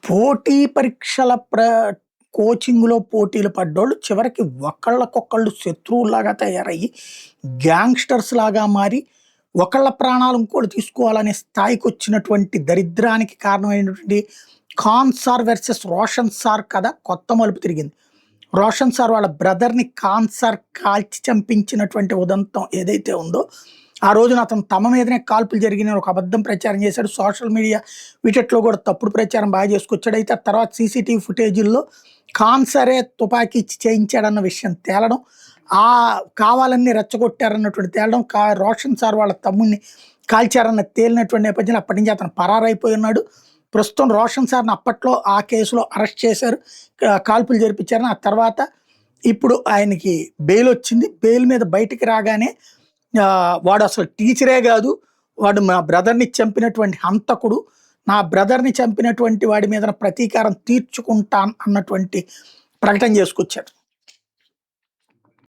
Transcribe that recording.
పోటీ పరీక్షల కోచింగ్‌లో పోటీలు పడ్డోళ్ళు చివరికి ఒకళ్ళకొకళ్ళు శత్రువుల్లాగా తయారయ్యి, గ్యాంగ్‌స్టర్స్‌లాగా మారి, ఒకళ్ళ ప్రాణాలు ఇంకోళ్ళు తీసుకోవాలనే స్థాయికొచ్చినటువంటి దరిద్రానికి కారణమైనటువంటి 'Khan sir versus Roshan sir' కథ కొత్త మలుపు తిరిగింది. రోషన్ సార్ వాళ్ళ బ్రదర్‌ని ఖాన్ సార్ కాల్చి చంపించినటువంటి ఉదంతం ఏదైతే ఉందో, ఆ రోజున అతను తమ మీదనే కాల్పులు జరిగినాయని ఒక అబద్ధం ప్రచారం చేశాడు. సోషల్ మీడియా వీటిట్లో కూడా తప్పుడు ప్రచారం బాగా చేసుకొచ్చాడు. అయితే ఆ తర్వాత సీసీటీవీ ఫుటేజుల్లో ఖాన్ సారే తుపాకీ ఇచ్చి చేయించాడన్న విషయం తేలడం, కావాలని రెచ్చగొట్టారన్నటువంటి తేలడం, రోషన్ సార్ వాళ్ళ తమ్ముడిని కాల్చారన్న తేలినటువంటి నేపథ్యంలో అప్పటి నుంచి అతను పరారైపోయి ఉన్నాడు. ప్రస్తుతం రోషన్ సార్‌ని అప్పట్లో ఆ కేసులో అరెస్ట్ చేశారు. కాల్పులు జరిపించారని. ఆ తర్వాత ఇప్పుడు ఆయనకి బెయిల్ వచ్చింది. బెయిల్ మీద బయటికి రాగానే వాడు అసలు టీచరే గాదు. వాడు మా బ్రదర్‌ని చంపినటువంటి హంతకుడు. నా బ్రదర్‌ని చంపినటువంటి వాడి మీద ప్రతీకారం తీర్చుకుంటాను అన్నటువంటి ప్రకటన చేసుకొచ్చాడు.